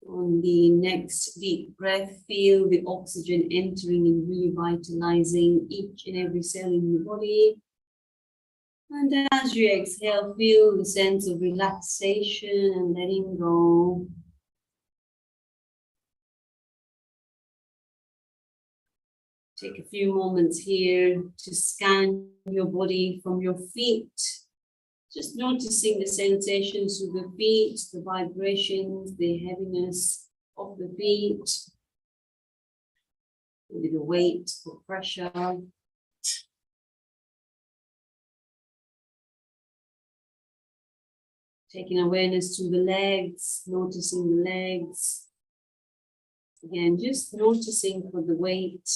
On the next deep breath, feel the oxygen entering and revitalizing each and every cell in the body. And as you exhale, feel the sense of relaxation and letting go. Take a few moments here to scan your body from your feet. Just noticing the sensations of the feet, the vibrations, the heaviness of the feet, maybe the weight or pressure. Taking awareness to the legs, noticing the legs. Again, just noticing for the weight,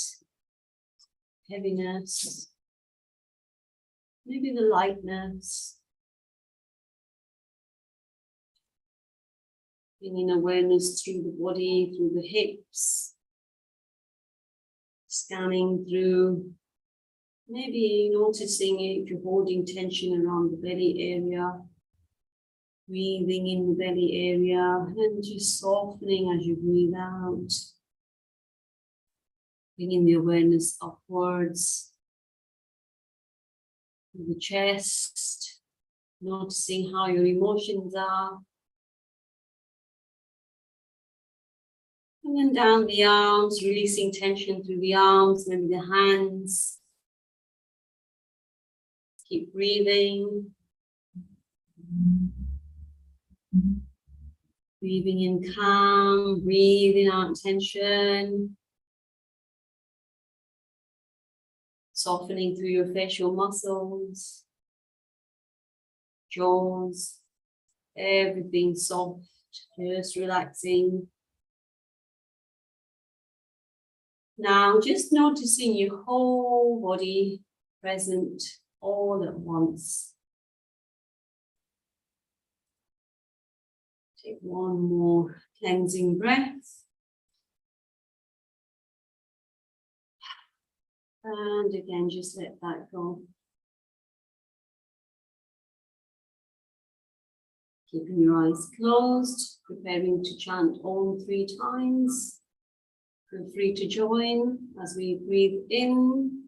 heaviness, maybe the lightness. Bringing awareness through the body, through the hips, scanning through, maybe noticing if you're holding tension around the belly area, breathing in the belly area and just softening as you breathe out, bringing the awareness upwards to the chest, noticing how your emotions are. And then down the arms, releasing tension through the arms, maybe the hands. Keep breathing. Breathing in calm, breathing out tension. Softening through your facial muscles, jaws, everything soft, just relaxing. Now, just noticing your whole body present all at once. Take one more cleansing breath. And again, just let that go. Keeping your eyes closed, preparing to chant Om 3 times. Feel free to join as we breathe in.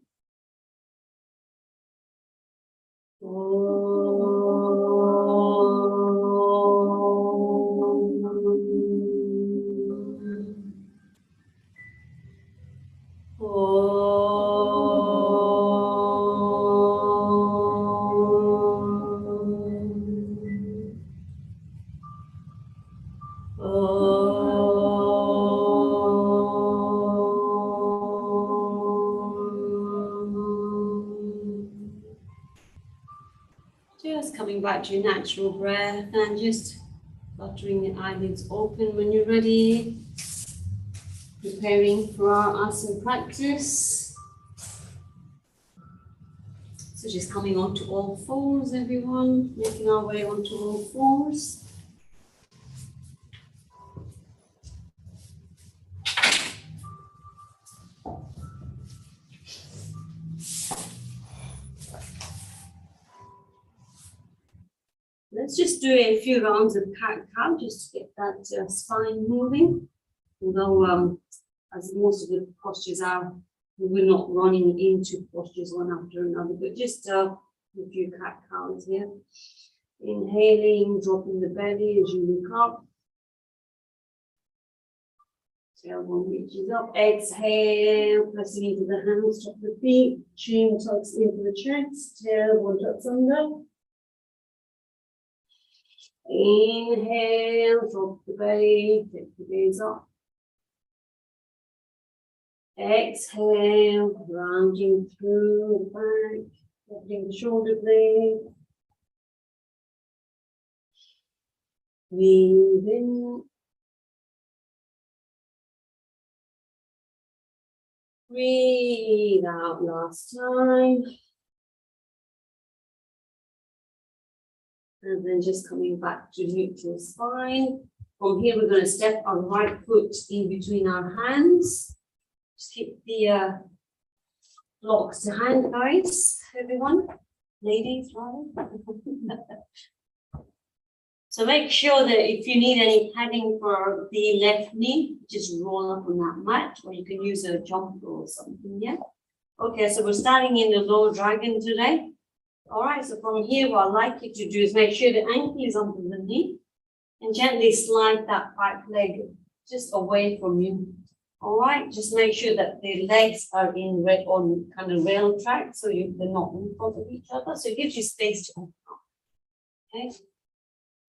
Just coming back to your natural breath and just fluttering the eyelids open when you're ready. Preparing for our asana practice. So just coming onto all fours, everyone, making our way onto all fours. Let's just do a few rounds of cat-cow just to get that spine moving. Although, as most of the postures are, we're not running into postures one after another, but just a few cat-cows here. Inhaling, dropping the belly as you look up. Tailbone reaches up. Exhale, pressing into the hands, top of the feet. Chin tucks into the chest. Tailbone tucks under. Inhale, drop the belly, take the gaze up. Exhale, rounding through the back, lifting the shoulder blade. Breathe in. Breathe out last time. And then just coming back to neutral spine. From here, we're going to step our right foot in between our hands. Just keep the blocks to hand, guys, everyone. Ladies, rather. So make sure that if you need any padding for the left knee, just roll up on that mat, or you can use a jumper or something, yeah? Okay, so we're starting in the low dragon today. All right, so from here, what I'd like you to do is make sure the ankle is under the knee and gently slide that back leg just away from you. All right, just make sure that the legs are on kind of rail track, so they're not in front of each other. So it gives you space to open up. Okay.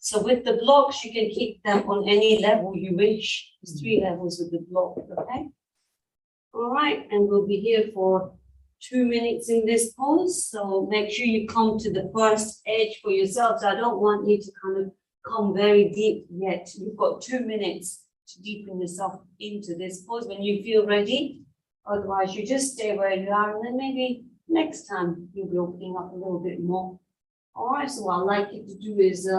So with the blocks, you can keep them on any level you wish. There's 3 levels with the block, okay? All right, and we'll be here for 2 minutes in this pose. So make sure you come to the first edge for yourself. So I don't want you to kind of come very deep yet. You've got 2 minutes to deepen yourself into this pose when you feel ready. Otherwise, you just stay where you are, and then maybe next time you'll be opening up a little bit more. All right, so what I'd like you to do is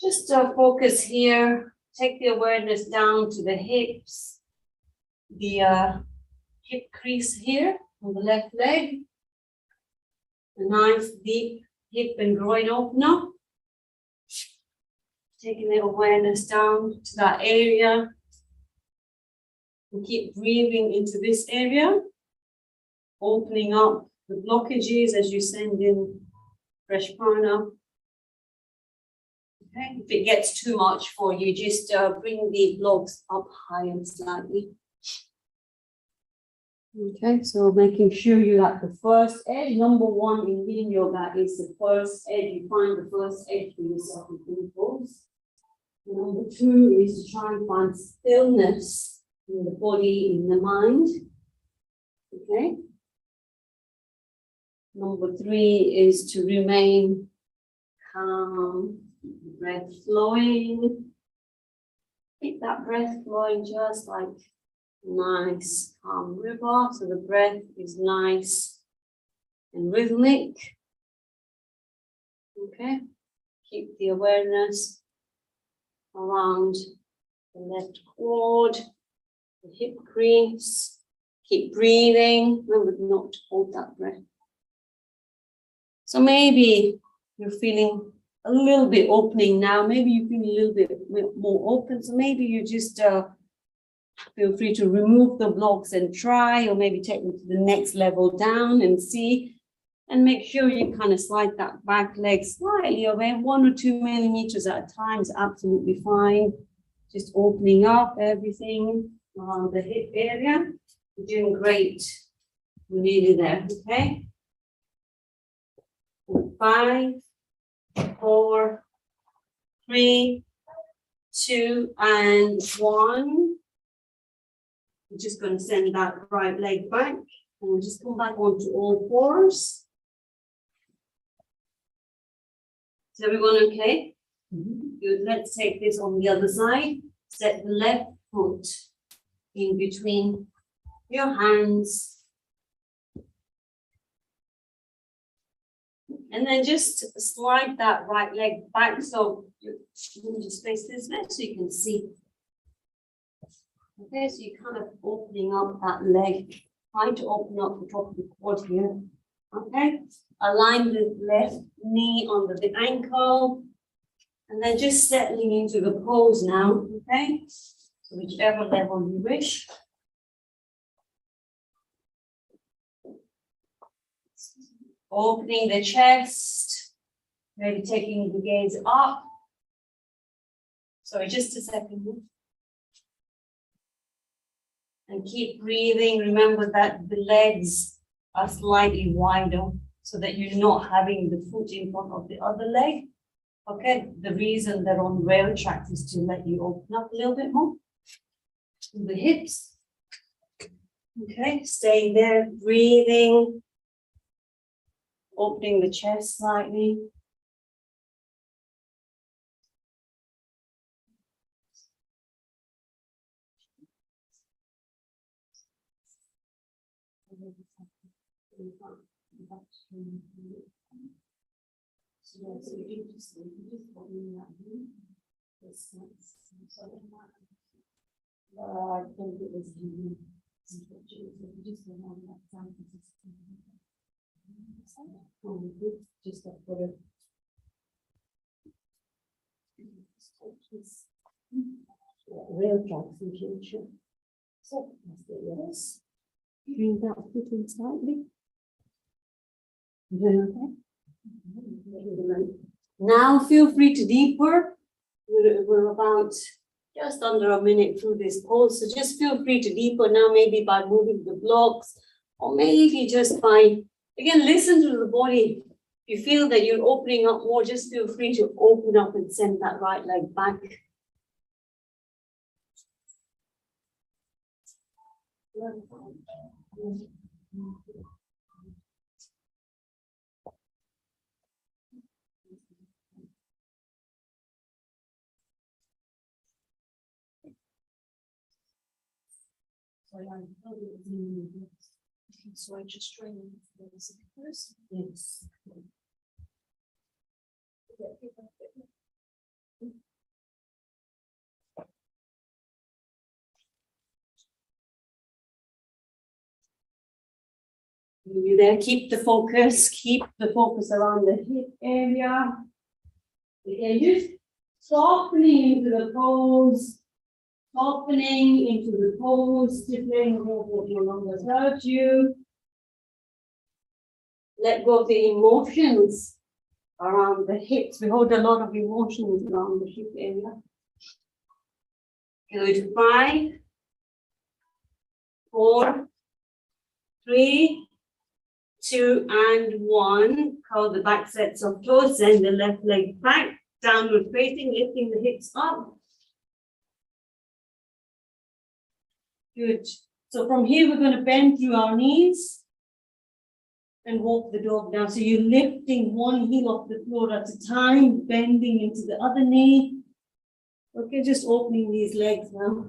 just focus here, take the awareness down to the hips, the hip crease here on the left leg, a nice deep hip and groin opener. Taking the awareness down to that area, and keep breathing into this area, opening up the blockages as you send in fresh prana. Okay. If it gets too much for you, just bring the blocks up higher slightly. Okay, so making sure you're at the first edge. Number 1 in Yin Yoga is the first edge. You find the first edge for yourself in the pose. Number 2 is to try and find stillness in the body, in the mind. Okay. Number 3 is to remain calm. Breath flowing. Keep that breath flowing just like a nice calm river. So the breath is nice and rhythmic. Okay. Keep the awareness around the left quad, the hip crease. Keep breathing. Remember not to hold that breath. So maybe you're feeling a little bit opening now. Maybe you feel a little bit more open. So maybe you just feel free to remove the blocks and try, or maybe take them to the next level down and see. And make sure you kind of slide that back leg slightly away, 1 or 2 millimeters at a time is absolutely fine. Just opening up everything around the hip area. You're doing great. We're nearly there, okay? 5, 4, 3, 2, and 1. We're just going to send that right leg back, and we'll just come back onto all fours. Is everyone okay? Good. Let's take this on the other side. Set the left foot in between your hands. And then just slide that right leg back. So you can just face this way so you can see. Okay, so you're kind of opening up that leg, trying to open up the top of the quad here. Okay, align the left knee under the ankle, and then just settling into the pose now. Okay, so whichever level you wish. Opening the chest, maybe taking the gaze up. Sorry, just a second. And keep breathing. Remember that the legs are slightly wider so that you're not having the foot in front of the other leg. Okay, the reason they're on rail tracks is to let you open up a little bit more. The hips. Okay, staying there, breathing. Opening the chest slightly. I think it was just for it. Real tracks in future. So, yes. Bring that foot in slightly. Okay. Now feel free to deeper. We're about just under a minute through this pose, so just feel free to deeper now, maybe by moving the blocks, or maybe just by, again, listen to the body. If you feel that you're opening up more, just feel free to open up and send that right leg back. So I just try and first. Yes. You there, keep the focus around the hip area. Again, just softening into the pose, stiffening what no longer serves you. Let go of the emotions around the hips. We hold a lot of emotions around the hip area. Good. 5, 4, 3, 2, and 1. Curl the back sets of toes, send the left leg back, downward facing, lifting the hips up. Good. So from here, we're going to bend through our knees and walk the dog down. So you're lifting one heel off the floor at a time, bending into the other knee. Okay, just opening these legs now.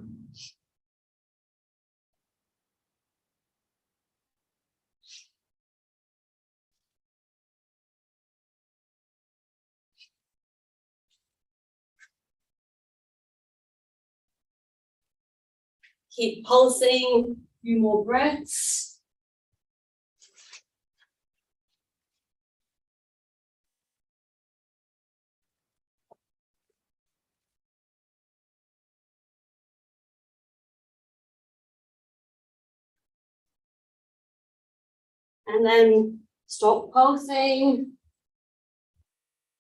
Keep pulsing, a few more breaths. And then stop pulsing.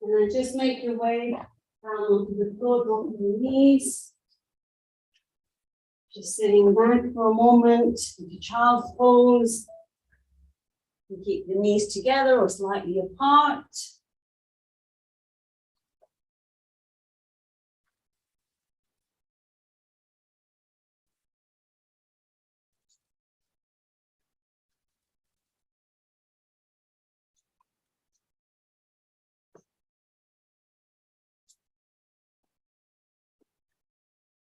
And then just make your way down onto the floor, dropping the knees. Just sitting back for a moment into child's pose. You keep the knees together or slightly apart.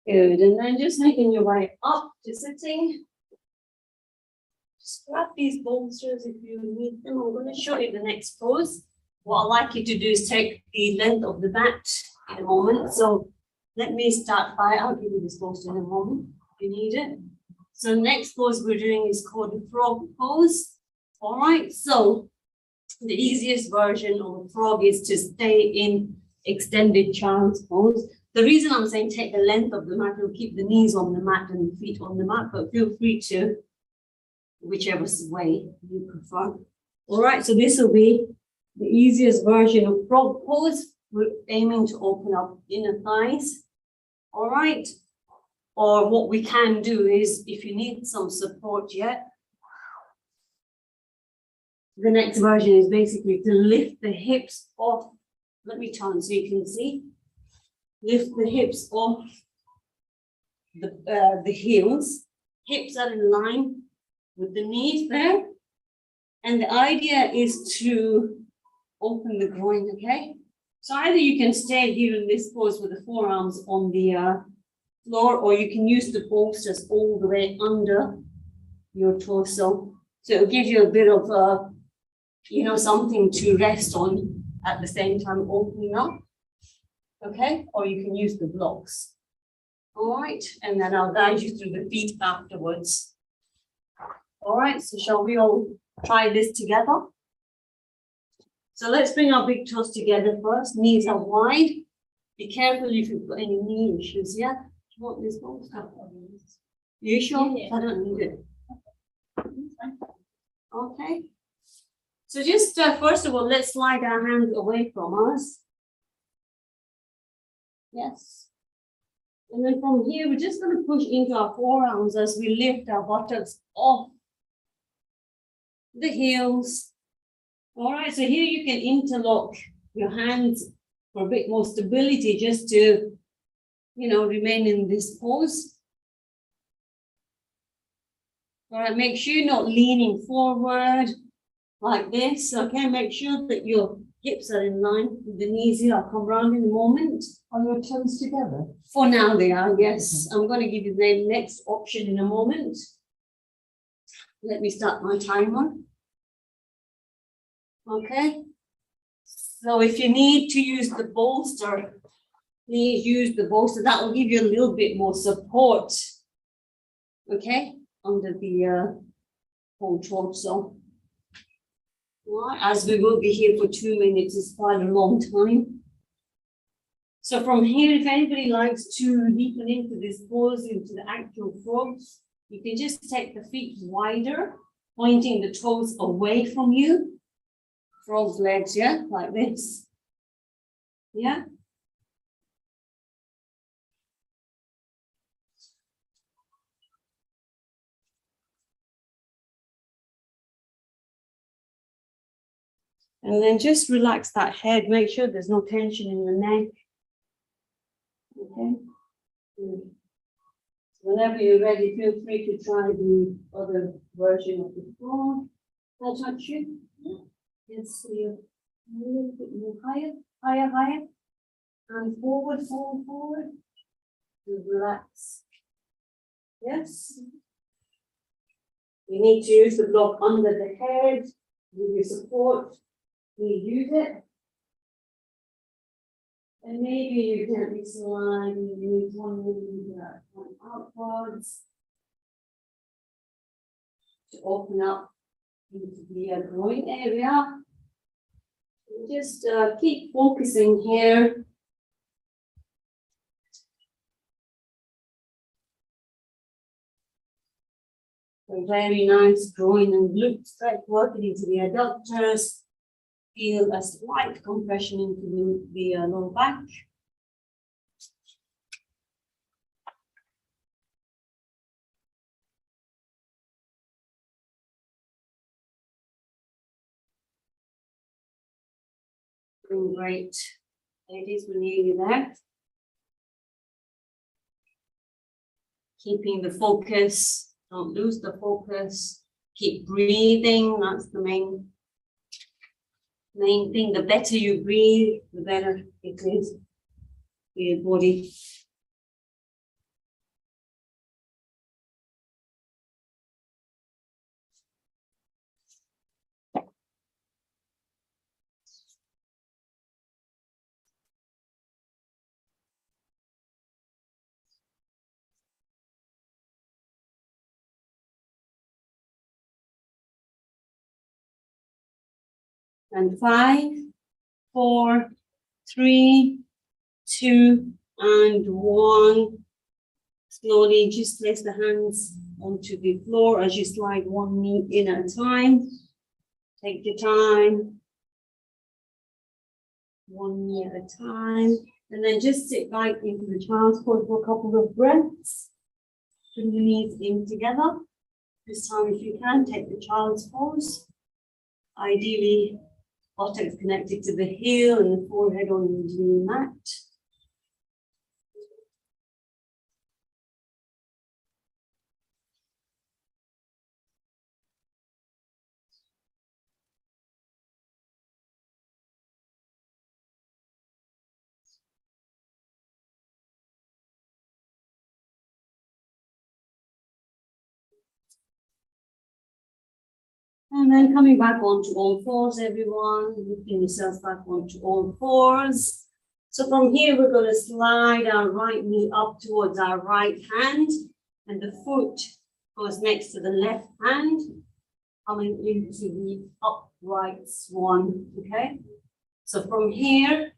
Good, and then just making your way up to sitting. Just grab these bolsters if you need them. I'm going to show you the next pose. What I'd like you to do is take the length of the mat in a moment. So let me start by, I'll give you this bolster in a moment if you need it. So next pose we're doing is called the frog pose. All right, so the easiest version of a frog is to stay in extended child's pose. The reason I'm saying take the length of the mat, you'll keep the knees on the mat and the feet on the mat, but feel free to whichever way you prefer. All right, so this will be the easiest version of frog pose. We're aiming to open up inner thighs. All right, or what we can do is, if you need some support yet, the next version is basically to lift the hips off. Let me turn so you can see. Lift the hips off the heels. Hips are in line with the knees there. And the idea is to open the groin, okay? So either you can stay here in this pose with the forearms on the floor, or you can use the bolsters all the way under your torso. So it'll give you a bit of, something to rest on at the same time opening up. Okay, or you can use the blocks. All right, and then I'll guide you through the feet afterwards. All right, so shall we all try this together? So let's bring our big toes together first. Knees are wide. Be careful if you've got any knee issues, yeah? Do you want this bolster? You sure? Yeah. I don't need it. Okay. So just first of all, let's slide our hands away from us. Yes. And then from here, we're just going to push into our forearms as we lift our buttocks off the heels. All right, so here you can interlock your hands for a bit more stability, just to, remain in this pose. All right, make sure you're not leaning forward like this, okay? Make sure that your hips are in line with the knees here. I'll come around in a moment. Are your toes together? For now they are, yes. I'm going to give you the next option in a moment. Let me start my timer. Okay. So if you need to use the bolster, please use the bolster. That will give you a little bit more support. Okay, under the whole torso. Right, as we will be here for 2 minutes, it's quite a long time. So from here, if anybody likes to deepen into this pose, into the actual frog, you can just take the feet wider, pointing the toes away from you. Frog's legs, yeah, like this. Yeah. And then just relax that head. Make sure there's no tension in the neck. Okay. Good. Whenever you're ready, feel free to try the other version of the frog. Can I touch you? Yeah. Yes, so you're a little bit more higher, higher, higher. And forward, forward, forward. And relax. Yes. You need to use the block under the head. Give you support. You use it. And maybe you gently slide, use one outwards to open up into the groin area. Just keep focusing here. A very nice groin and glute stretch, working into the adductors. Feel a slight compression into the lower back. Doing great. Ladies, we're nearly there. Keeping the focus, don't lose the focus. Keep breathing, that's the main thing. The better you breathe, the better it is for your body. And 5, 4, 3, 2, and 1. Slowly just place the hands onto the floor as you slide one knee in at a time. Take your time. One knee at a time. And then just sit back into the child's pose for a couple of breaths. Bring the knees in together. This time, if you can, take the child's pose. Ideally, buttocks connected to the heel and the forehead on the mat. And then coming back onto all fours, everyone, lifting yourself back onto all fours. So from here, we're going to slide our right knee up towards our right hand, and the foot goes next to the left hand, coming into the upright swan, okay? So from here,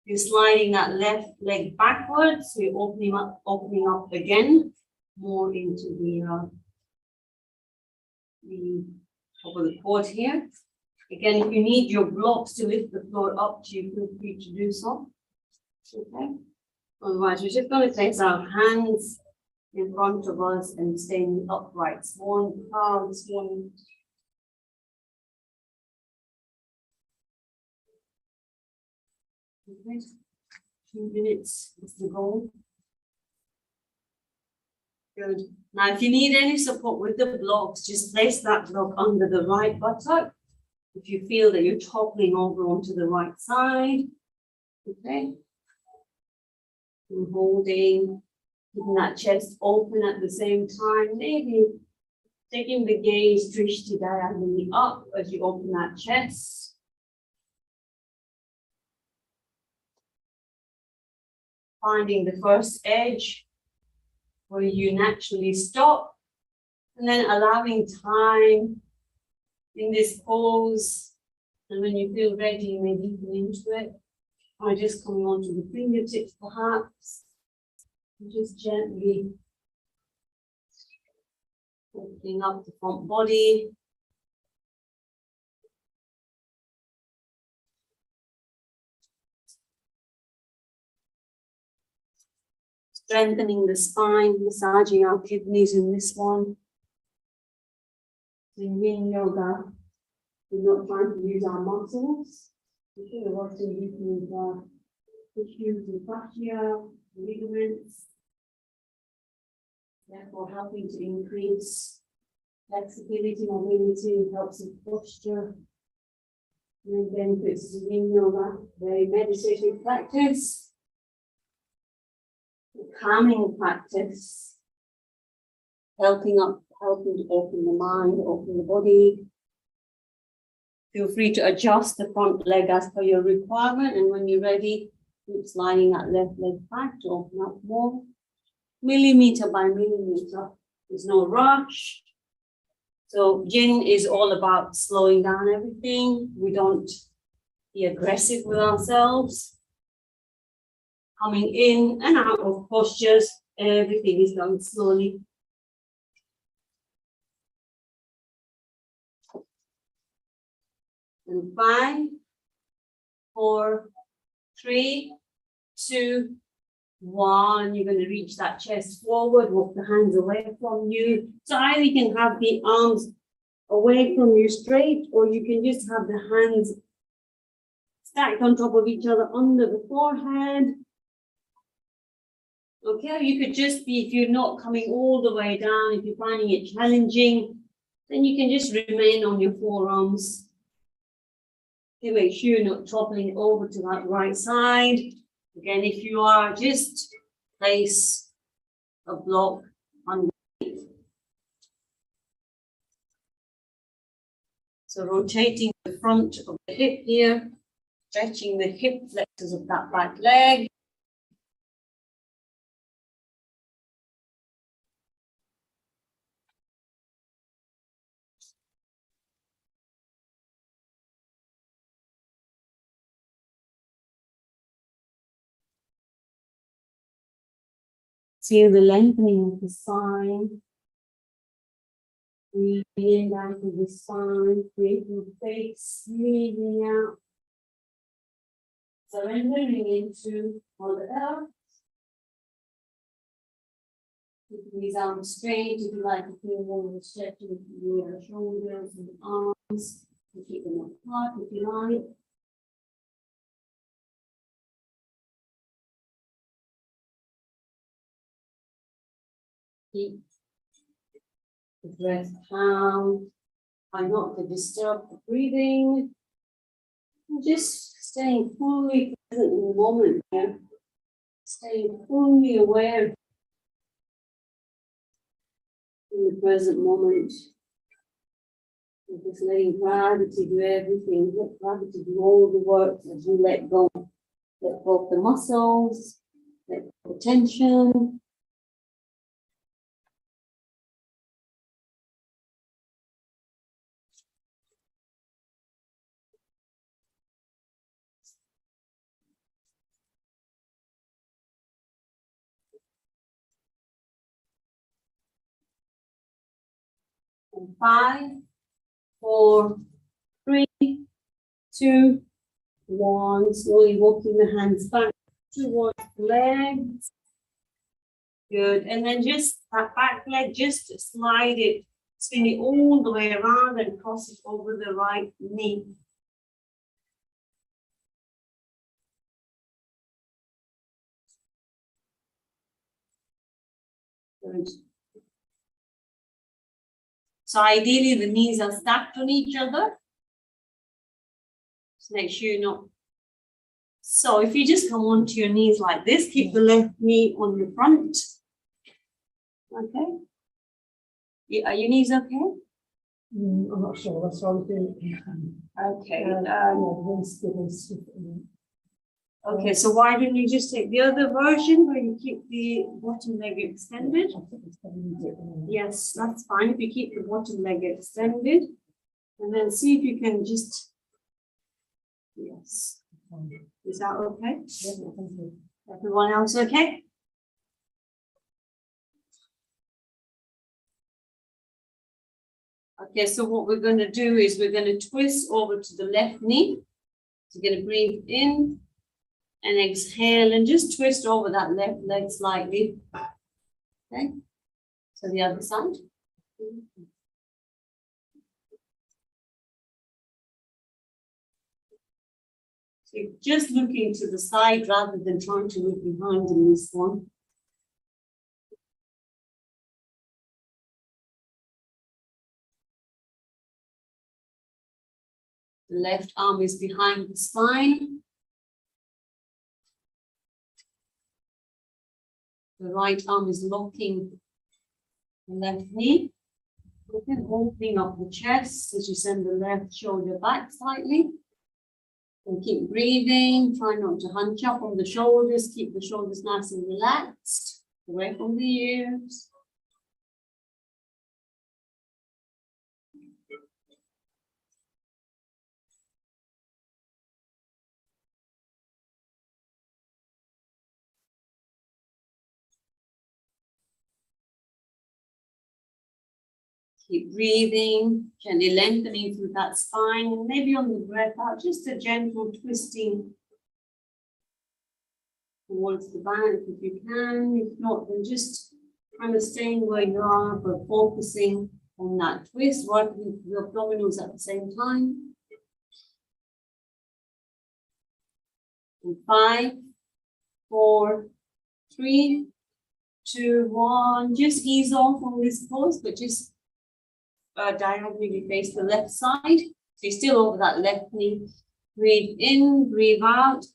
You're sliding that left leg backwards. So you're opening up again, more into the top of the quad here. Again, if you need your blocks to lift the floor up to you, feel free to do so. Okay. Otherwise, we're just going to place our hands in front of us and stay in the upright swan, proud swan. Okay. 2 minutes is the goal. Good. Now, if you need any support with the blocks, just place that block under the right buttock. If you feel that you're toppling over onto the right side, okay. And holding, keeping that chest open at the same time, maybe taking the gaze drishti diagonally up as you open that chest. Finding the first edge where you naturally stop, and then allowing time in this pose. And when you feel ready, you may deepen into it, or just coming onto the fingertips perhaps, and just gently opening up the front body. Strengthening the spine, massaging our kidneys in this one. In Yin Yoga, we're not trying to use our muscles. We're also using tissues and fascia, ligaments, therefore helping to increase flexibility, mobility, helps with posture. And benefits of Yin Yoga, very meditative practice. Calming practice, helping to open the mind, open the body. Feel free to adjust the front leg as per your requirement, and when you're ready, keep sliding that left leg back to open up more, millimeter by millimeter. There's no rush. So Yin is all about slowing down everything. We don't be aggressive with ourselves. Coming in and out of postures, everything is done slowly. And 5, 4, 3, 2, 1. You're going to reach that chest forward, walk the hands away from you. So either you can have the arms away from you straight, or you can just have the hands stacked on top of each other under the forehead. Okay, you could just be, if you're not coming all the way down, if you're finding it challenging, then you can just remain on your forearms. To make sure you're not toppling over to that right side. Again, if you are, just place a block underneath. So rotating the front of the hip here, stretching the hip flexors of that back leg. Feel the lengthening of the spine. Breathing down to the spine, creating space, breathing out. Surrendering into Mother Earth. Keep these arms straight. If you like to feel more of the stretching of your shoulders and arms, you keep them apart if you like. Keep the breath calm. Try not to disturb the breathing. And just staying fully present in the moment here. Staying fully aware in the present moment. And just letting gravity do everything. Let gravity do all the work as you let go. Let go of the muscles, let go of the tension. And 5, 4, 3, 2, 1. Slowly walking the hands back towards the legs. Good. And then just that back leg, just slide it, swing it all the way around and cross it over the right knee. Good. So ideally the knees are stacked on each other. Just make sure you're not. So if you just come onto your knees like this, keep the left knee on the front. Okay. Are your knees okay? I'm not sure. That's what I was doing. Okay. Okay, So why don't you just take the other version where you keep the bottom leg extended? Yes, that's fine. If you keep the bottom leg extended, and then see if you can just. Yes. Is that okay? Everyone else okay? Okay, so what we're going to do is we're going to twist over to the left knee. So you're going to breathe in and exhale and just twist over that left leg slightly. Okay, so the other side. So you're just looking to the side rather than trying to look behind in this one. The left arm is behind the spine. The right arm is locking the left knee. Opening up the chest as you send the left shoulder back slightly. And keep breathing. Try not to hunch up on the shoulders. Keep the shoulders nice and relaxed. Away from the ears. Keep breathing, gently lengthening through that spine, and maybe on the breath out, just a gentle twisting towards the back if you can. If not, then just kind of staying where you are, but focusing on that twist, working with the abdominals at the same time. And 5, 4, 3, 2, 1. Just ease off on this pose, but just diagonally face the left side. So you're still over that left knee. Breathe in, breathe out.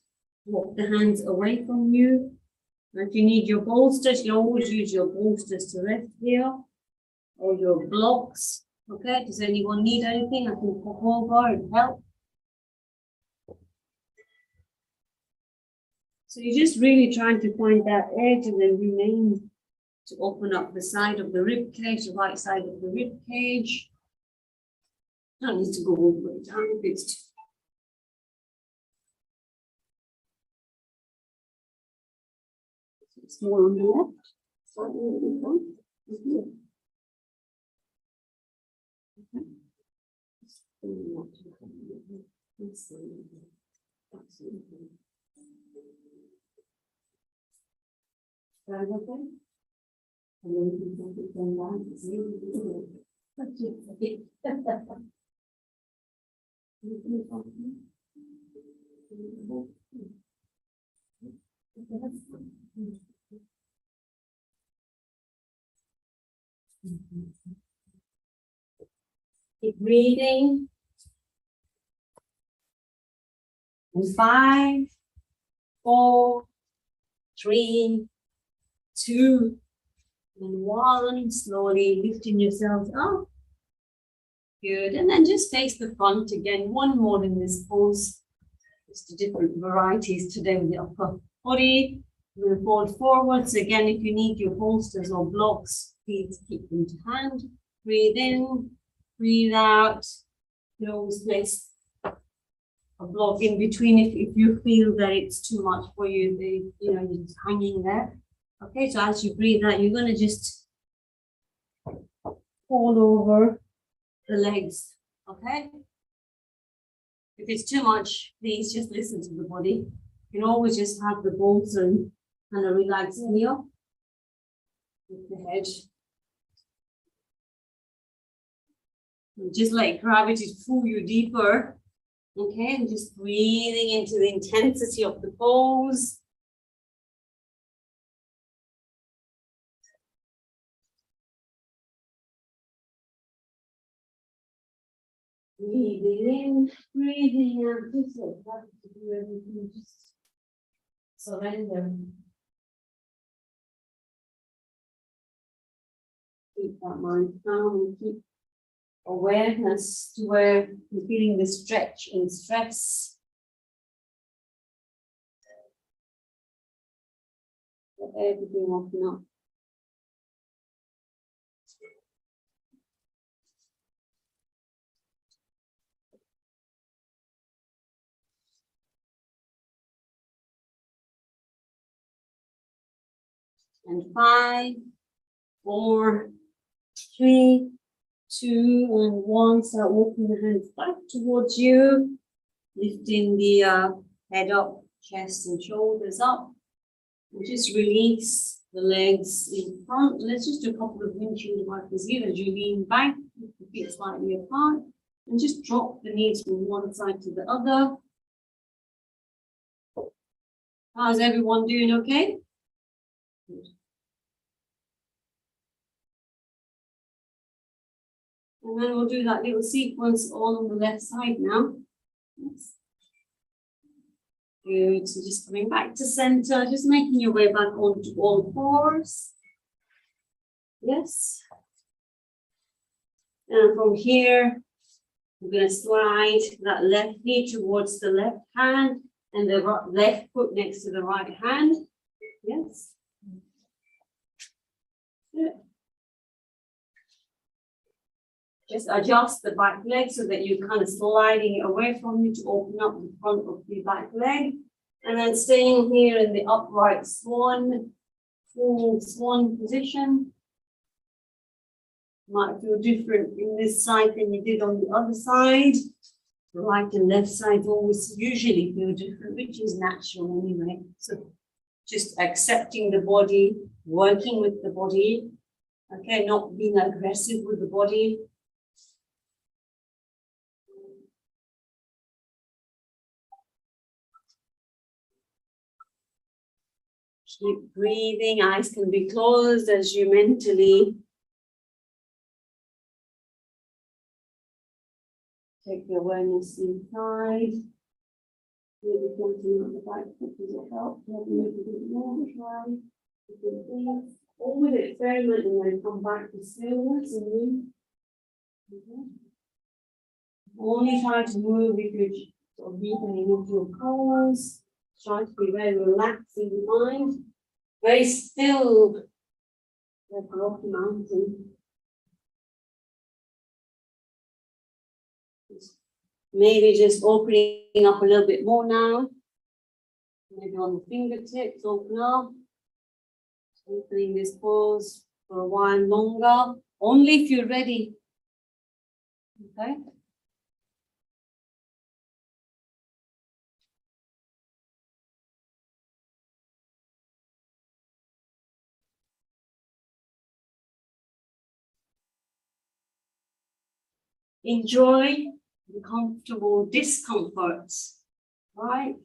Walk the hands away from you. And if you need your bolsters, you always use your bolsters to rest here. Or your blocks. Okay, does anyone need anything? I can pop over and help. So you're just really trying to find that edge and then remain to open up the side of the rib cage, the right side of the rib cage. Don't need to go all the way down if it's more on the left. Slightly in front. Okay. And then you can put them down to see keep breathing. And 5, 4, 3, 2, and 1. Slowly lifting yourselves up. Good. And then just face the front again. One more in this pose. Just different varieties today with the upper body. We'll fold forwards. Again, if you need your bolsters or blocks, please keep them to hand. Breathe in, breathe out. You can always place a block in between if you feel that it's too much for you. You're just hanging there. Okay, so as you breathe out, you're going to just fall over the legs, okay? If it's too much, please just listen to the body. You can always just have the bones and kind of relax here with the head. And just let gravity pull you deeper, okay? And just breathing into the intensity of the pose. Breathing in, breathing out, just let gravity do everything, just surrender. Keep that mind calm and keep awareness to where you're feeling the stretch and stress. Let everything open up. And 5, 4, 3, 2, and 1. Start walking the hands back towards you, lifting the head up, chest and shoulders up, and just release the legs in front. Let's just do a couple of windshield wipers here as you lean back, keep the feet slightly apart, and just drop the knees from one side to the other. How's everyone doing? Okay? Good. And then we'll do that little sequence all on the left side now. Yes. Good. So just coming back to center, just making your way back onto all fours. Yes. And from here, we're going to slide that left knee towards the left hand and the left foot next to the right hand. Yes. Good. Just adjust the back leg so that you're kind of sliding it away from you to open up the front of the back leg. And then staying here in the upright swan, full swan position. Might feel different in this side than you did on the other side. The right and left side always usually feel different, which is natural anyway. So just accepting the body, working with the body, okay, not being aggressive with the body. Keep breathing, eyes can be closed as you mentally take the awareness inside. Maybe something on the back foot does help. Maybe a bit more, try different things. Always experiment and then come back to stillness and move. Okay. Only try to move if you're sort of deepening into your pose. Try to be very relaxed in the mind, very still, like a rocky mountain. Maybe just opening up a little bit more now. Maybe on the fingertips, open up. Opening this pose for a while longer, only if you're ready. Okay. Enjoy the comfortable discomforts, right?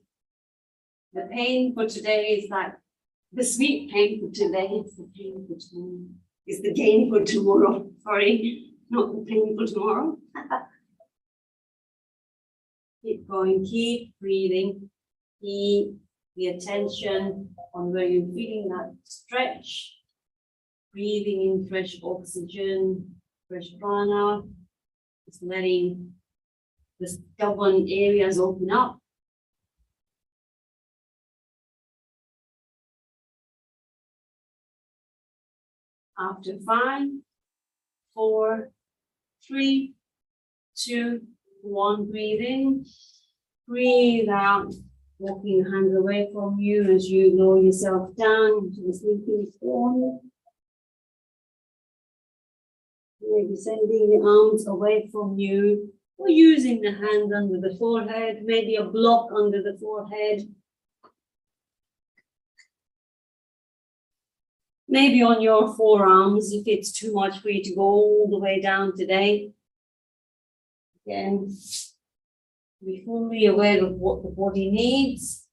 The pain for today is that the sweet pain for today is the pain for tomorrow. Is the gain for tomorrow. Sorry, not the pain for tomorrow. Keep going, keep breathing, keep the attention on where you're feeling that stretch, breathing in fresh oxygen, fresh prana. Just letting the stubborn areas open up. After 5, 4, 3, 2, 1, breathe in, breathe out, walking the hands away from you as you lower yourself down into the sleeping swan. Maybe sending the arms away from you, or using the hand under the forehead, maybe a block under the forehead. Maybe on your forearms, if it's too much for you to go all the way down today. Again, be fully aware of what the body needs.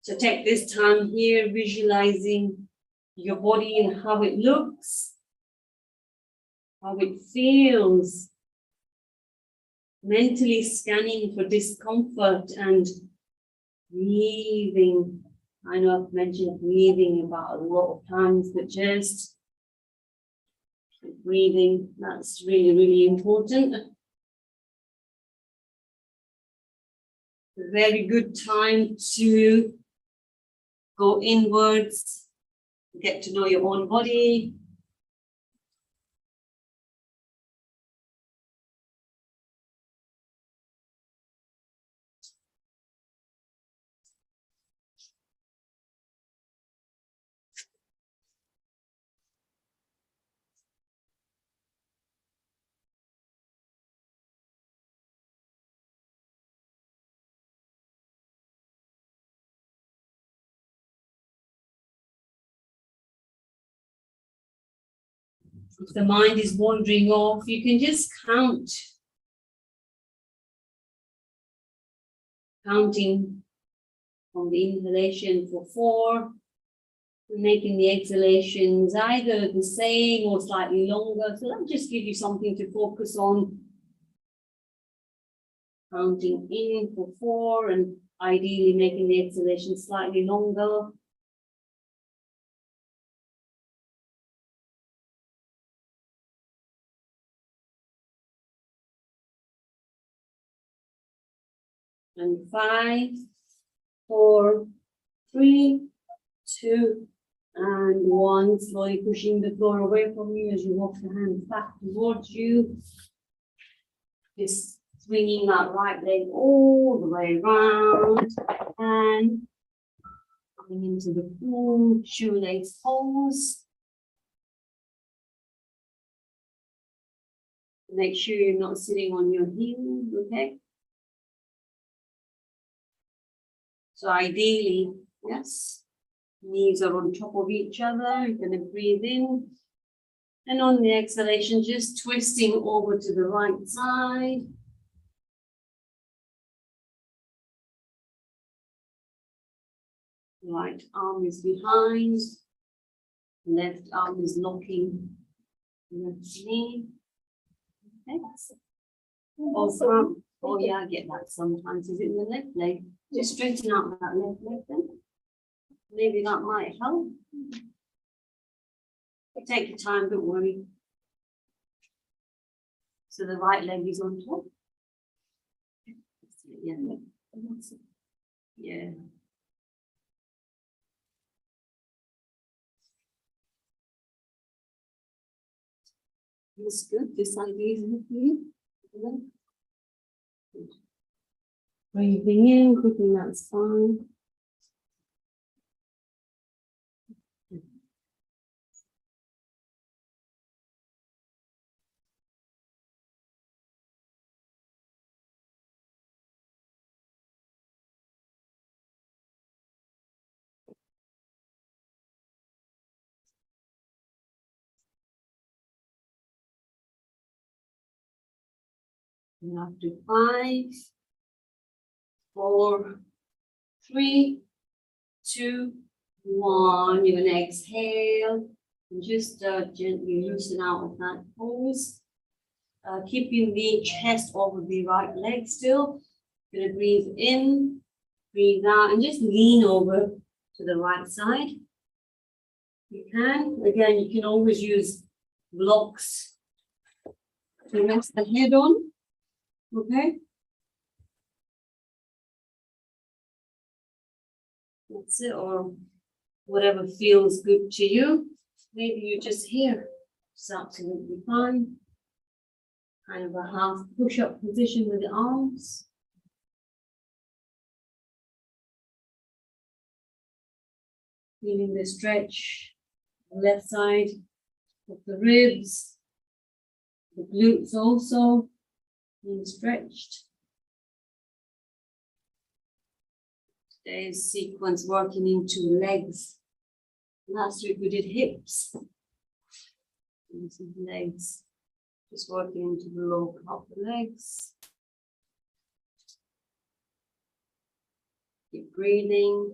So take this time here, visualizing your body and how it looks, how it feels. Mentally scanning for discomfort and breathing. I know I've mentioned breathing about a lot of times, but just breathing, that's really, really important. A very good time to go inwards, get to know your own body. If the mind is wandering off, you can just counting from the inhalation for 4, making the exhalations either the same or slightly longer. So that'll just give you something to focus on. Counting in for 4 and ideally making the exhalation slightly longer. And 5, 4, 3, 2, and 1. Slowly pushing the floor away from you as you walk the hands back towards you. Just swinging that right leg all the way around and coming into the full shoelace pose. Make sure you're not sitting on your heels, okay? So ideally, yes, knees are on top of each other. You're going to breathe in. And on the exhalation, just twisting over to the right side. Right arm is behind. Left arm is locking left knee. Okay. Oh yeah, I get that sometimes. Is it in the left leg? Just straighten out that left leg then. Maybe that might help. Take your time, don't worry. So the right leg is on top. Yeah. Yeah. That's good. This idea is good for you. Breathing in, thinking that's fine. And after 5, 4, 3, 2, 1, you're going to exhale and just gently loosen out of that pose. Keeping the chest over the right leg still. You're going to breathe in, breathe out, and just lean over to the right side. You can. Again, you can always use blocks to rest the head on. Okay. That's it, or whatever feels good to you. Maybe you're just here. It's absolutely fine. Kind of a half push-up position with the arms. Feeling the stretch, the left side of the ribs, the glutes also being stretched. Today's sequence working into legs. Last week we did hips. And some legs. Just working into the lower of the legs. Keep breathing.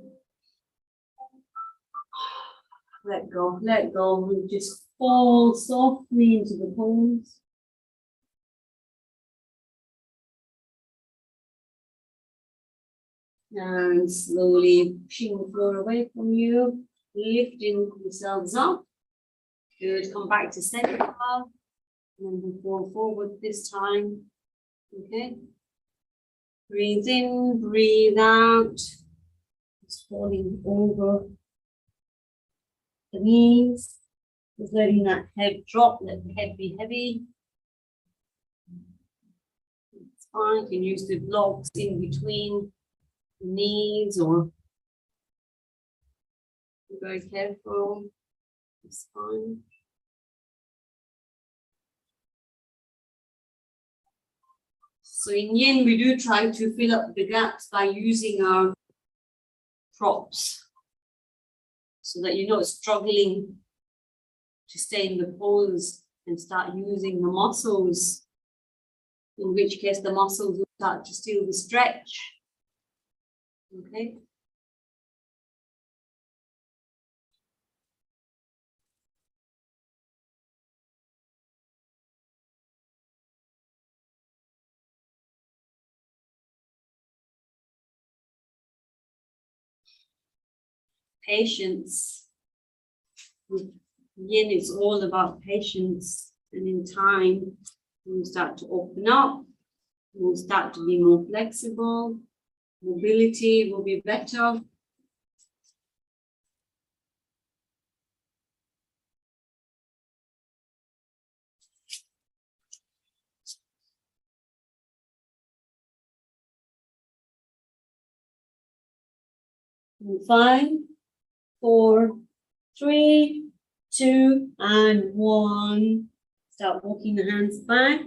Let go, let go. And just fall softly into the pose. And slowly pushing the floor away from you, lifting yourselves up. Good, come back to center. And then fall forward this time. Okay. Breathe in, breathe out. Just falling over the knees. Just letting that head drop, let the head be heavy. It's fine. You can use the blocks in between the knees or be very careful. It's fine. So in Yin, we do try to fill up the gaps by using our props so that you're not struggling to stay in the pose and start using the muscles, in which case the muscles will start to steal the stretch. Okay. Patience. With Yin, it's all about patience, and in time, we'll start to open up, we'll start to be more flexible, mobility will be better. In 5, 4, 3, 2, and 1. Start walking the hands back.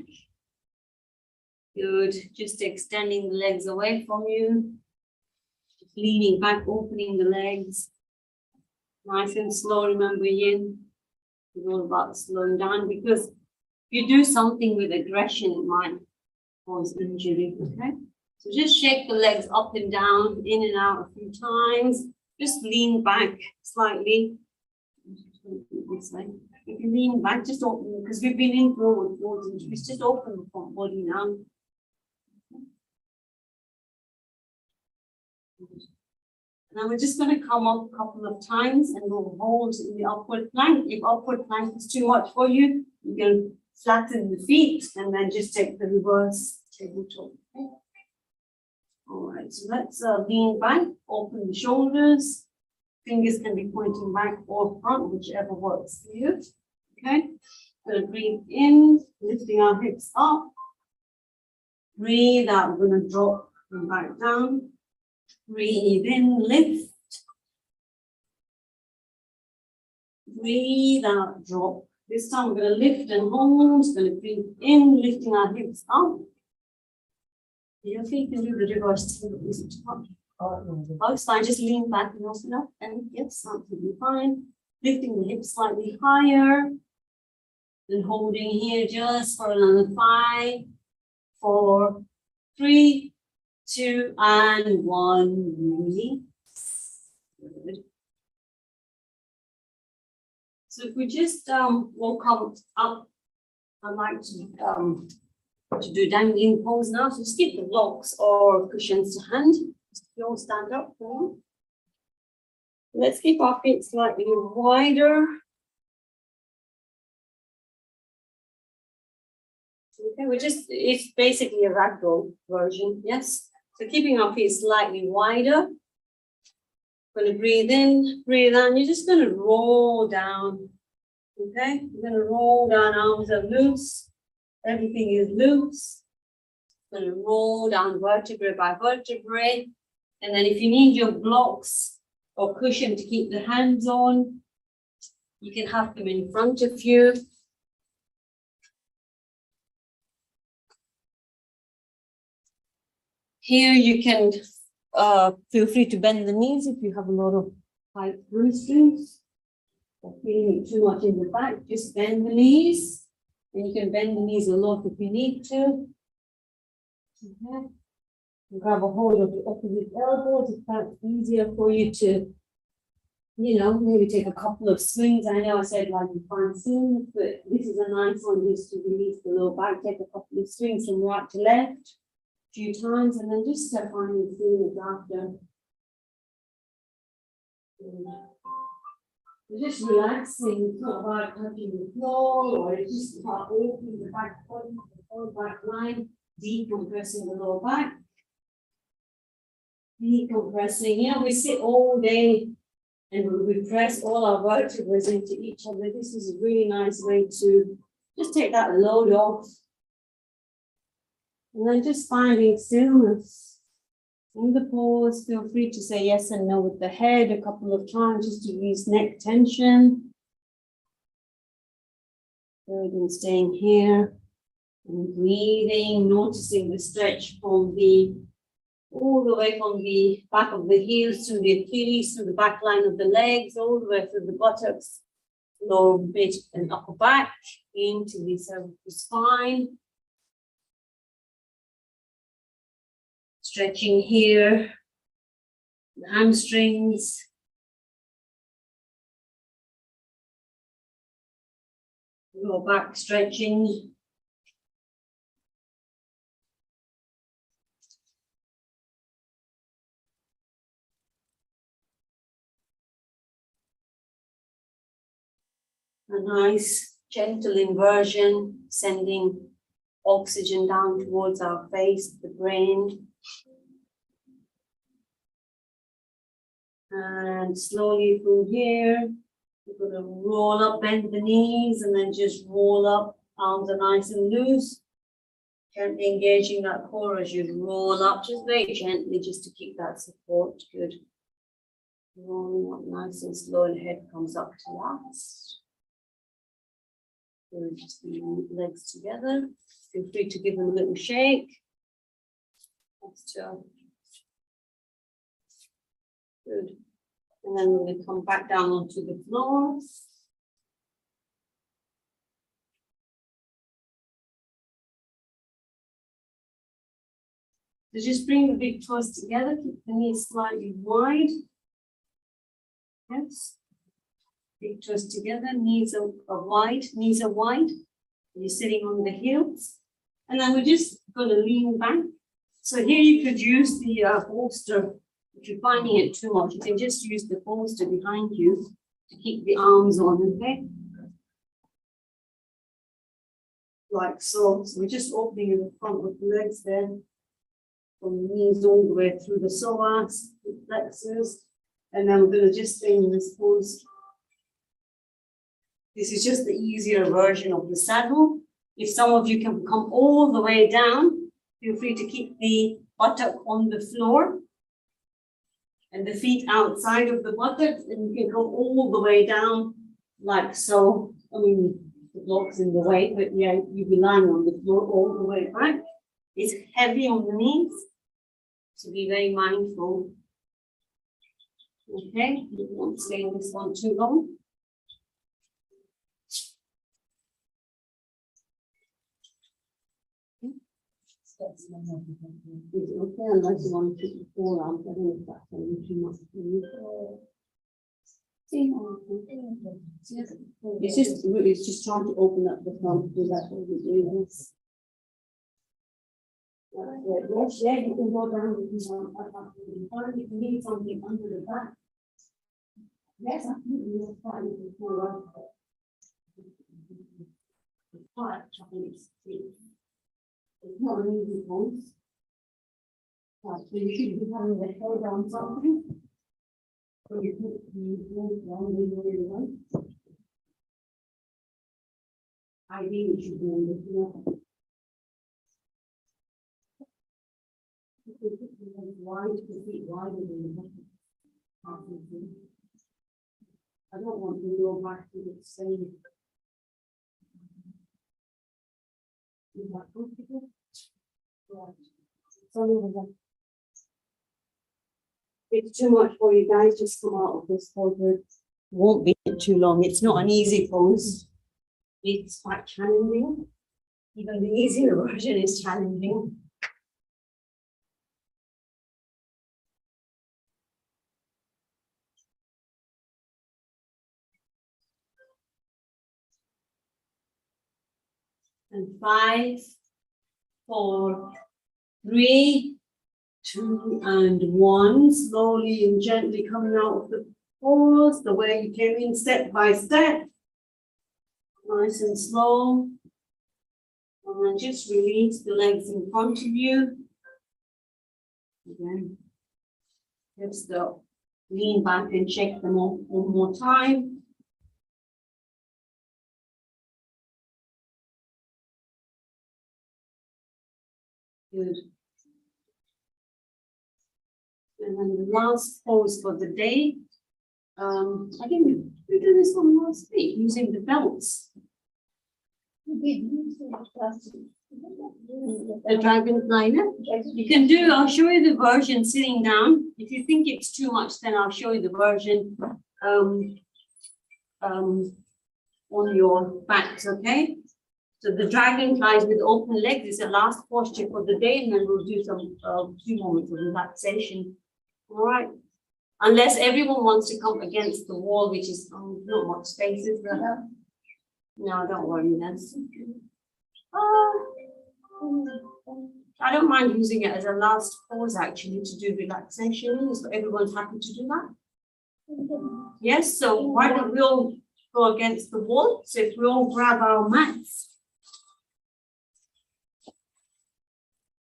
Good. Just extending the legs away from you. Just leaning back, opening the legs. Nice and slow. Remember, Yin is all about slowing down, because if you do something with aggression, it might cause injury. Okay. So just shake the legs up and down, in and out a few times. Just lean back slightly. This way. If you lean back, just open, because we've been in forward, injuries. Just open the front body now. Now we're just going to come up a couple of times and we'll hold in the upward plank. If upward plank is too much for you, you can flatten the feet and then just take the reverse tabletop. Okay. All right, so let's lean back, open the shoulders. Fingers can be pointing back or front, whichever works for you. Okay, going to breathe in, lifting our hips up. Breathe out, we're going to drop them back down. Breathe in, lift. Breathe out, drop. This time we're going to lift and hold. Going to breathe in, lifting our hips up. Your feet can do the reverse. Oh, it's fine. Just lean back and open up. And yes, absolutely fine. Lifting the hips slightly higher. And holding here just for another 5, 4, 3, 2, and 1. Release. Good. So if we just will come up, I'd like to do dangling pose now. So just keep the blocks or cushions to hand. You all stand up. Let's keep our feet slightly wider. Okay, it's basically a ragdoll version, yes? So keeping our feet slightly wider. Going to breathe in, breathe out. You're just going to roll down, okay? You're going to roll down, arms are loose. Everything is loose. Going to roll down vertebrae by vertebrae. And then if you need your blocks or cushion to keep the hands on. You can have them in front of you. Here you can feel free to bend the knees if you have a lot of tight hamstrings or feeling it too much in the back. Just bend the knees, and you can bend the knees a lot if you need to. Okay. Grab a hold of the opposite elbows if that's easier for you to, maybe take a couple of swings. I know I said like you find swings, but this is a nice one just to release the lower back. Take a couple of swings from right to left a few times, and then just step on and feel it after. You're just relaxing. It's not about touching the floor, or it's just about opening the back body, the whole back line, decompressing the lower back. Decompressing. We sit all day and we press all our vertebrae into each other. This is a really nice way to just take that load off. And then just finding stillness. In the pause, feel free to say yes and no with the head a couple of times just to release neck tension. Good, and staying here and breathing, noticing the stretch from all the way from the back of the heels to the Achilles, to the back line of the legs, all the way through the buttocks, lower mid and upper back, into the cervical spine. Stretching here, the hamstrings. Lower back stretching. A nice gentle inversion, sending oxygen down towards our face, the brain. And slowly from here, we're going to roll up, bend the knees, and then just roll up. Arms are nice and loose. Gently engaging that core as you roll up, just very gently, just to keep that support. Good. Rolling up nice and slow, and head comes up to last. Good. Just the legs together. Feel free to give them a little shake. That's good. And then we're going to come back down onto the floor. So just bring the big toes together, keep the knees slightly wide. Yes. Big toes together, knees are wide. You're sitting on the heels. And then we're just going to lean back. So here you could use the bolster. If you're finding it too much, you can just use the bolster behind you to keep the arms on, okay? Like so. So we're just opening the front of the legs there. From the knees all the way through the psoas, the flexors. And then we're going to just stay in this pose. This is just the easier version of the saddle. If some of you can come all the way down, feel free to keep the buttock on the floor and the feet outside of the buttock, and you can come all the way down like so. I mean, the block's in the way, but yeah, you'll be lying on the floor all the way back. It's heavy on the knees, so be very mindful. Okay, you won't stay in this one too long. Okay, unless you want to keep the forearms, I don't know if that's too much for you. It's just trying to open up the front, so that's what we're doing. Yes, yeah, you can go down if you want. If you need something under the back. Yes, absolutely. You're fine with the forearm. It's quite it's not an easy pose. So you should be having the head on something. So you put the hold down really well. Ideally, you should be on the floor. Wide, the feet wider than the bottom. I don't want to go back to the same. Is that comfortable? Right. So it's too much for you guys. Just come out of this pose. Won't be too long. It's not an easy pose. It's quite challenging. Even the easier version is challenging. And 5, 4, 3, 2, and 1. Slowly and gently coming out of the pose, the way you came in, step by step. Nice and slow. And then just release the legs in front of you. Again. Just lean back and shake them off one more time. Good. And then the last pose for the day. I think we did this one last week using the belts. The dragon liner. You can do, I'll show you the version sitting down. If you think it's too much, then I'll show you the version on your backs, okay? So the dragon flies with open legs is the last posture for the day, and then we'll do some few moments of relaxation. All right. Unless everyone wants to come against the wall, which is not much space, is there? No, don't worry, that's I don't mind using it as a last pause actually to do relaxation. So everyone's happy to do that. Yes, so why don't we all go against the wall? So if we all grab our mats.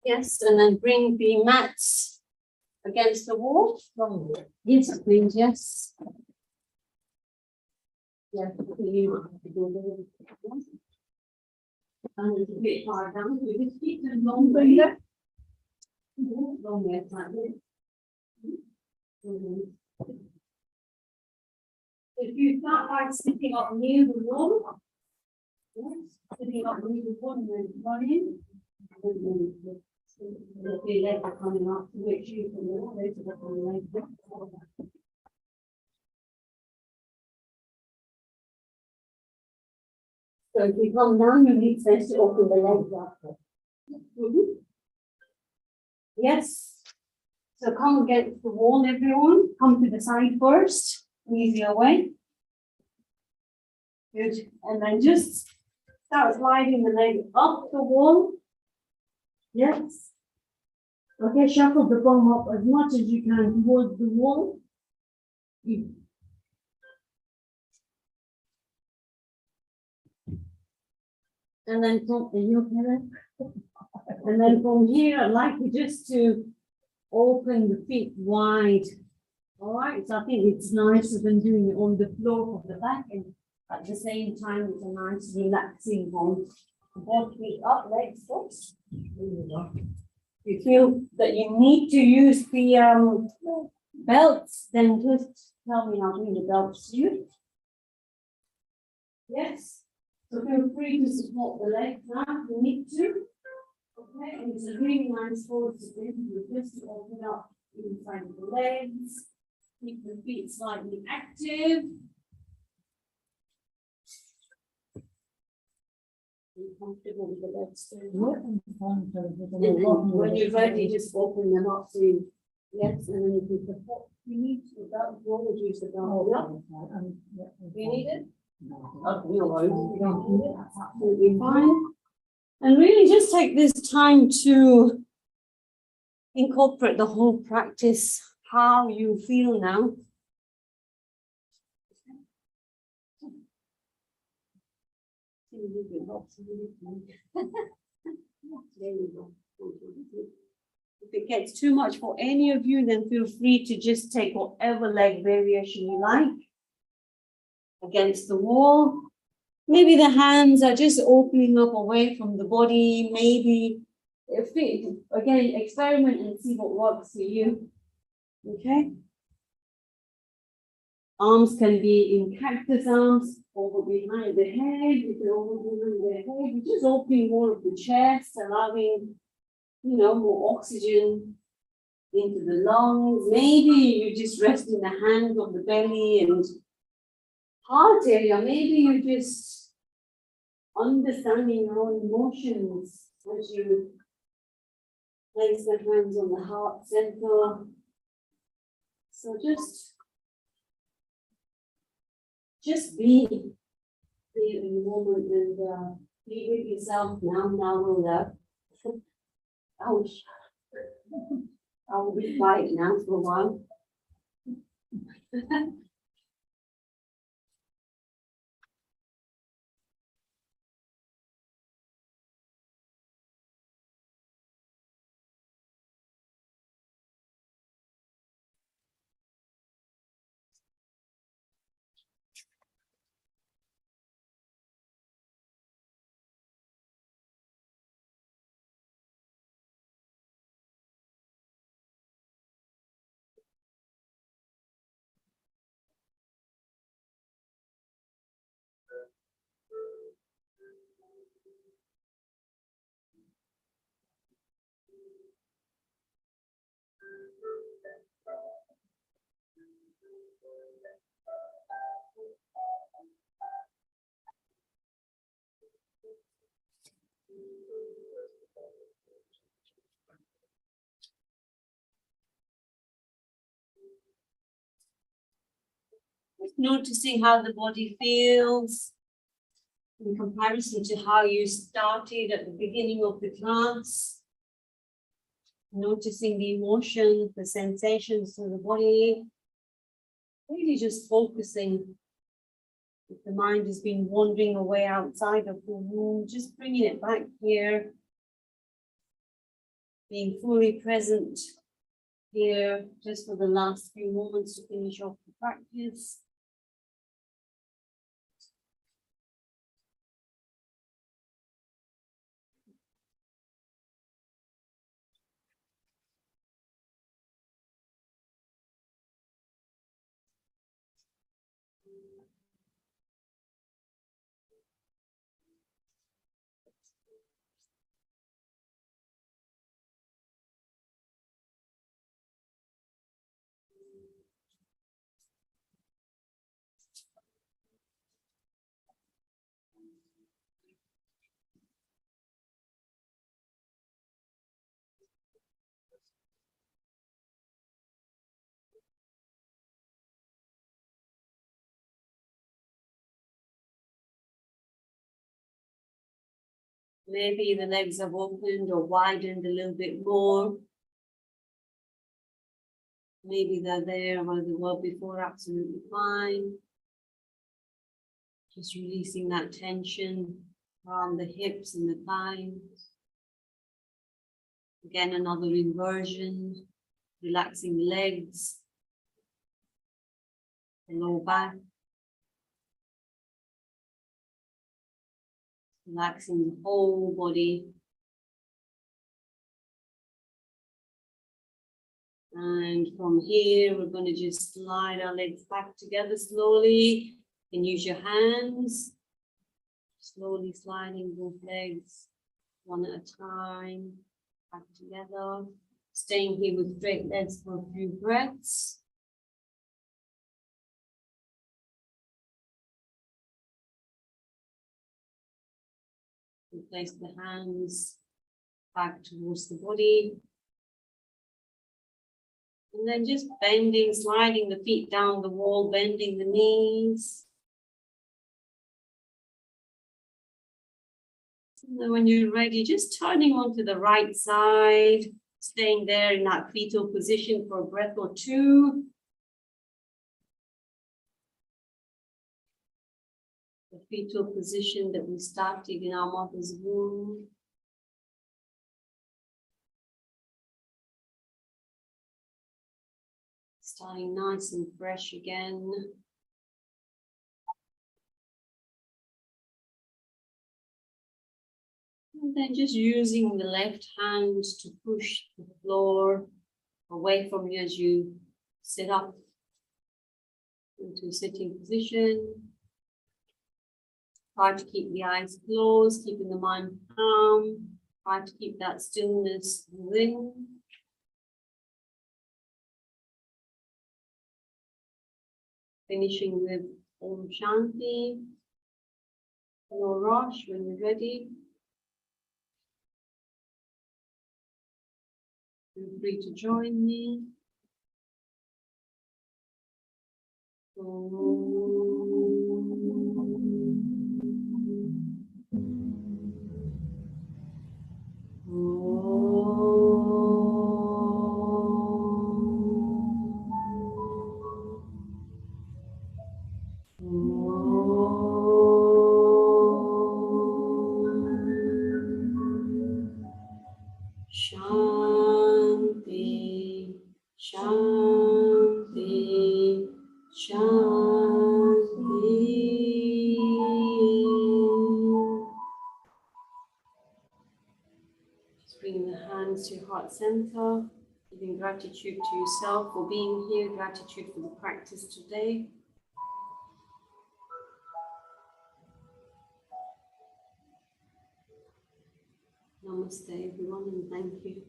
Yes, and then bring the mats against the wall. Yes, please, yes. Yes, and a little bit far down, so we just keep them long way. Long way, like this. If you start by sitting up near the wall, yes, sitting up near the wall and then run in. The legs are coming up to make sure you can walk later on the legs. So if you come down, you need space to open the legs up. Yes. So come against the wall, everyone. Come to the side first. Easier way. Good. And then just start sliding the leg up the wall. Yes. Okay, shuffle the bum up as much as you can towards the wall. And then from and then from here, I'd like you just to open the feet wide. All right, so I think it's nicer than doing it on the floor of the back, and at the same time, it's a nice relaxing one. Both feet up, legs crossed. You feel that you need to use the belts, then just tell me how to do the belts to you. Yes. So feel free to support the legs now if you need to. Okay, and it's a really nice pose to do. Just to open up inside of the legs. Keep the feet slightly active. Be comfortable with the legs too. When you're ready, just open them up to yes, and then you can support. You need the belt. You always use the belt. You need it? That's absolutely fine. And really just take this time to incorporate the whole practice, how you feel now. If it gets too much for any of you, then feel free to just take whatever leg variation you like. Against the wall. Maybe the hands are just opening up away from the body. Maybe if it, again, experiment and see what works for you. Okay. Arms can be in cactus arms, over behind the head. You can over behind the head. You just open more of the chest, allowing, more oxygen into the lungs. Maybe you just rest in the hand of the belly and heart area. Maybe you just understanding your own emotions as you place the hands on the heart center. So just be there in the moment and be with yourself now. Ouch. I will be quiet now for a while. Just noticing how the body feels in comparison to how you started at the beginning of the class. Noticing the emotions, the sensations of the body. Really just focusing. If the mind has been wandering away outside of the room, just bringing it back here. Being fully present here just for the last few moments to finish off the practice. Maybe the legs have opened or widened a little bit more. Maybe they're there where they were before, absolutely fine. Just releasing that tension around the hips and the thighs. Again, another inversion, relaxing the legs, the lower back. Relaxing the whole body. And from here, we're going to just slide our legs back together slowly. You can use your hands. Slowly sliding both legs, one at a time, back together. Staying here with straight legs for a few breaths. And place the hands back towards the body. And then just bending, sliding the feet down the wall, bending the knees. And then when you're ready, just turning onto the right side, staying there in that fetal position for a breath or two. The fetal position that we started in our mother's womb. Starting nice and fresh again. And then just using the left hand to push the floor away from you as you sit up. into a sitting position. Try to keep the eyes closed, keeping the mind calm. Try to keep that stillness within. Finishing with Om Shanti. No rush when you're ready. Feel free to join me. Shanti, Shanti, Shanti. Just bring the hands to your heart center, giving gratitude to yourself for being here, gratitude for the practice today. Namaste, everyone, and thank you.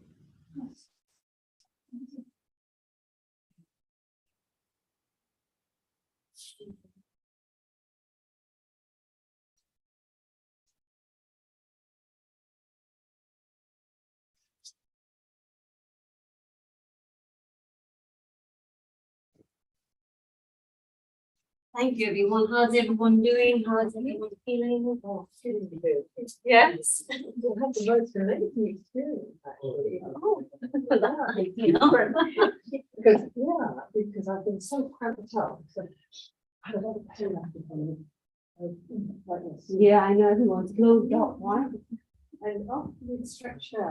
Thank you, everyone. How's everyone doing? How's everyone feeling? Oh, feeling good. Yes. We had the most amazing experience, actually. Oh, for that, you know. Because I've been so cramped up. So I had a lot of pain after me. Like this. Yeah, I know everyone's closed up, right? And after we stretched out.